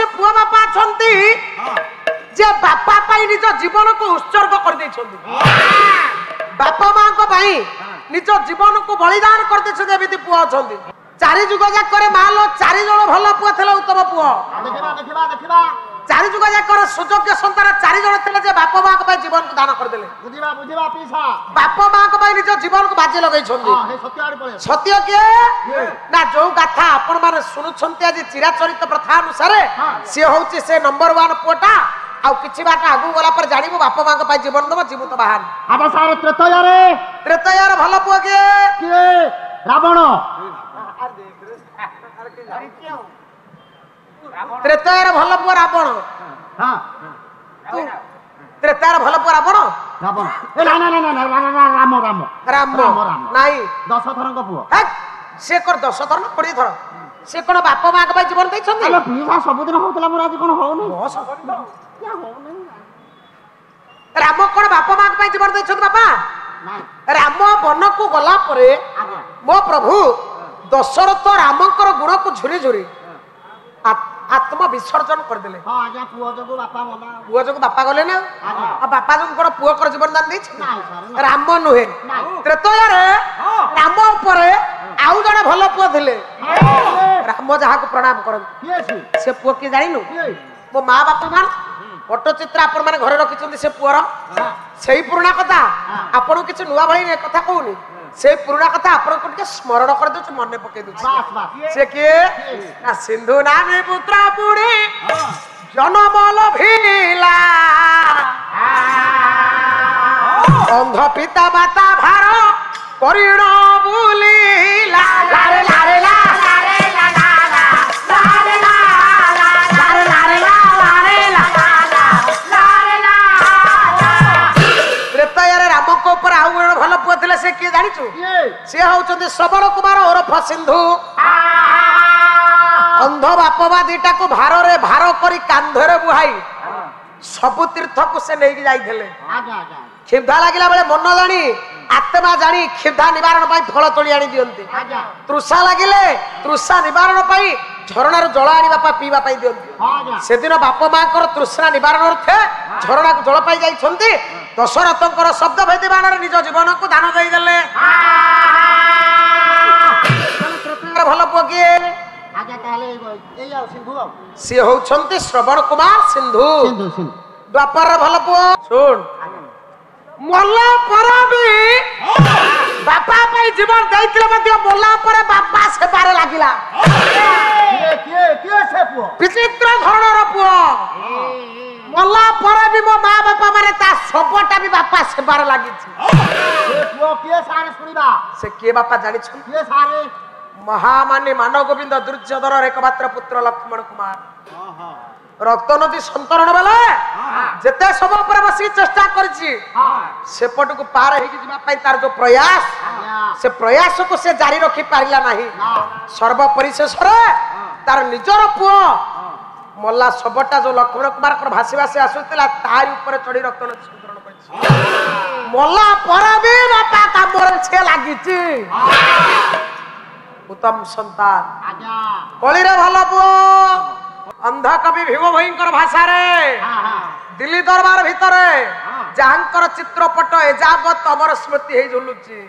कौन पुआ बापा अछंती जे बापा पाई निज जीवन को उत्सर्ग कर दे छंती बापा मां को पाई निज जीवन को बलिदान कर दे छंती एमिति पुआ अछंती चारि जुग जाक करे मालो चारि जण भलो पुआ थेला उत्तम पुआ देखिबा चारि जुग जाक करे सुयोग्य संतान चारि जण थेले जे बापा मां को पाई जीवन को दान कर देले बुझिबा पीसा बापा मां को पाई निज जीवन को बाजी लगै छंती हां हे सत्य आड़ पळे सत्य के ना जो गाथा आपण माने सुनु छंती आज चिराचरित प्रथा अनुसार से होउची से नंबर 1 पुआटा आउ किछि बाटा आगु गला पर जानिबो बापा मां को पाई जीवन दबो जीवित बाहन आबा सारे त्रेतयारे भलो पुआ के रावण त्रेतयार भल पुआ रावण त्रेतयार भल पुआ रावण राम राम राम राम नाही दशथरंग पुआ से कर दशथर न 20 थर से कोन बापा मां के जीवन दै छथि अरे पीसा सब दिन होतला मोर आज कोन हो नै राम कोन बापा मां के जीवन दै छथि बापा राम वन को गला परे मो प्रभु दशरथ रामकर गुण को झुरी झुरी आत्म विसर्जन कर देले हां आजा पुओ जको बापा गले ना आ बापा जको कोन पुओ कर जीवन दान दैछ राम नुहे त्रेतया रे राम ऊपर आउ जने भलो पुओ थिले राम जहा को प्रणाम करन से पुओ के जानिनु मो मां बापा मान फोटो चित्र आपण माने घरे रखिछन्ती से पुओर सेही पुराना कथा आपण किछ नुवा भई ने कथा कहूनी से पुराना कथा आपण को के स्मरण कर दछ मने पके दछ से के ना सिंधु नामे पुत्र पुणी जनमल भीला अंध पिता माता भार परिण बुलीला लारे लारे ला लारे ला ला लारे ला लारे लारे ला लारे ला लारे ला त्रेतयारे राम को ऊपर आउ भलो पुआ थिले से के जानि छु से होउचंदी श्रवण कुमार ओरफ सिंधु अंध बापवा दीटा को भार रे भार करी कांधरे बुहाई सब तीर्थ को से नेकी जाई थिले क्षिब्धा लागिला बेले मन जानी आत्मा जानी क्षिब्धा निवारण पाई फल तोली आनी दियंती तृषा लागिले तृषा निवारण पाई झरणार जल आनी बापा पीवा पाई दियंती से दिन बापा मां कर तृष्णा निवारण अर्थे झरणा को जल पाई जाई छंती दशरथंकर शब्द भेदी बाणर निज जीवन को दान देई देले भलो पुओ के आगे ताले एई आ सिंधु से होउछंती श्रवण कुमार सिंधु द्वापर भलो पुओ सुन मोला पर भी बापा पाई जीवन दैथिले मध्य मोला पर बापा से पारे लागिला के से पुओ विचित्र धरणर पुओ मोला पर भी मो मां बापा माने ता सबटा भी बापा से पारे लागि छी से पुओ के सारे सुनिबा से के बापा जानि छ के सारे महामानी मानव गोविंद दुर्योधन एकमात्र पुत्र लक्ष्मण कुमार रक्त नदी संतरण बेले जेते सब ऊपर बसी चेष्टा करछि सेपट को पार हे कि जिबा पई तार जो प्रयास से प्रयास को से जारी रखी पारिला नाही सर्व परिशेष रे तार निजर पुओ मल्ला सबटा जो लक्ष्मण कुमार कर भासी भासी आसुतला तार ऊपर चढ़ी रक्त नदी संतरण करछि मल्ला पर भी बापा कामर छे लागिछि उत्तम संतान कली रे भलो पुओ अंध कवि भिगो भयंकर भाषा रे दिल्ली दरबार भितरे जहांकर चित्रपट एजावत अमर स्मृति हे झुलुची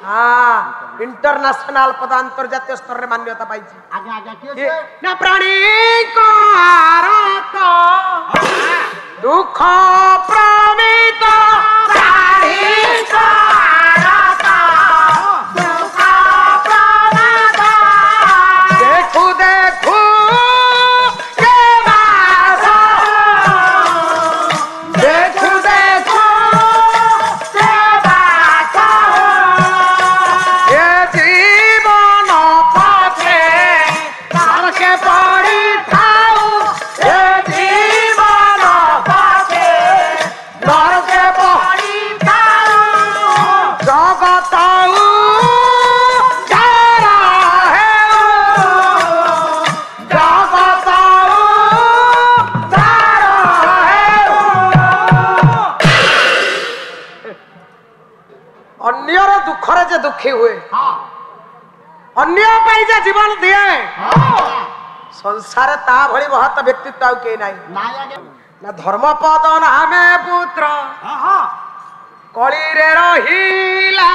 हां इंटरनेशनल पद अंतर्जातीय स्तर रे मान्यता पाइची आगे आगे के ना प्राणी को आरत दुख प्रमित प्राणी को आरत दुख प्रमित देखो देखो दुखी हुए अन्य पाई जे जीवन दिए संसार ता भली बहुत व्यक्तित्व आउ के नाही ना धर्मपद नामे पुत्र कली रे रहिला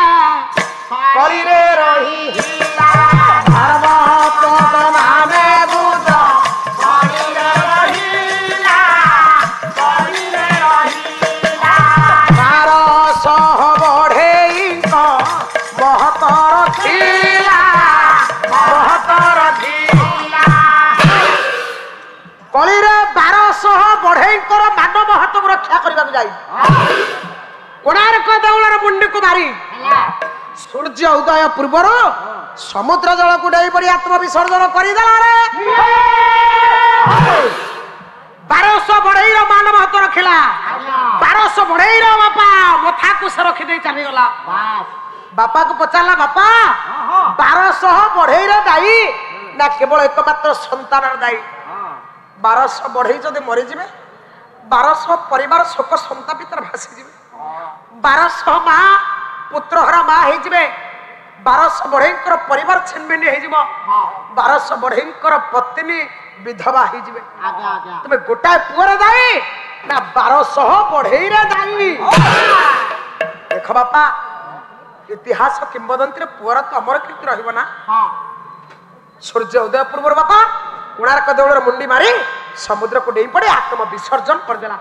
धर्मपद नामे पुत्र कली रे रहिला 1200 बढ़ेइक महतर थिला कली रे 1200 बढ़ेइकर मान महत्व को रक्षा करबा जाई कोणार्क देउलर मुंडी को मारी सूर्य उदय पूर्वर समुद्र जल को डेई पड़ी आत्म विसर्जन करिदेला रे 1200 बढ़ेईर मान महत्व रखिला 1200 बढ़ेईर बापा मथा को से रखी दे चली गला बापा को पचारला बापा 1200 बढ़ेईर दाई ना केवल एकमात्र संतान दाई 1200 बढ़ई जदि मरी जिवे 1200 परिवार शोक संतापित भासी जिवे 1200 माँ पुत्रहरा माँ हो 1200 बढ़ईकर परिवार छिनभिन हो 1200 बढ़ईकर पत्नी विधवा हो तुम गोटाए पुअर दाई ना 1200 बढ़ई दाई देख बापा इतिहास किंबदंती पुअर तो अमर कीर्ति रहिबो ना सूर्य उदय पूर्व बापा कोणार्क देउलर मुंडी मारी समुद्र को डेई पड़े आत्म विसर्जन कर देला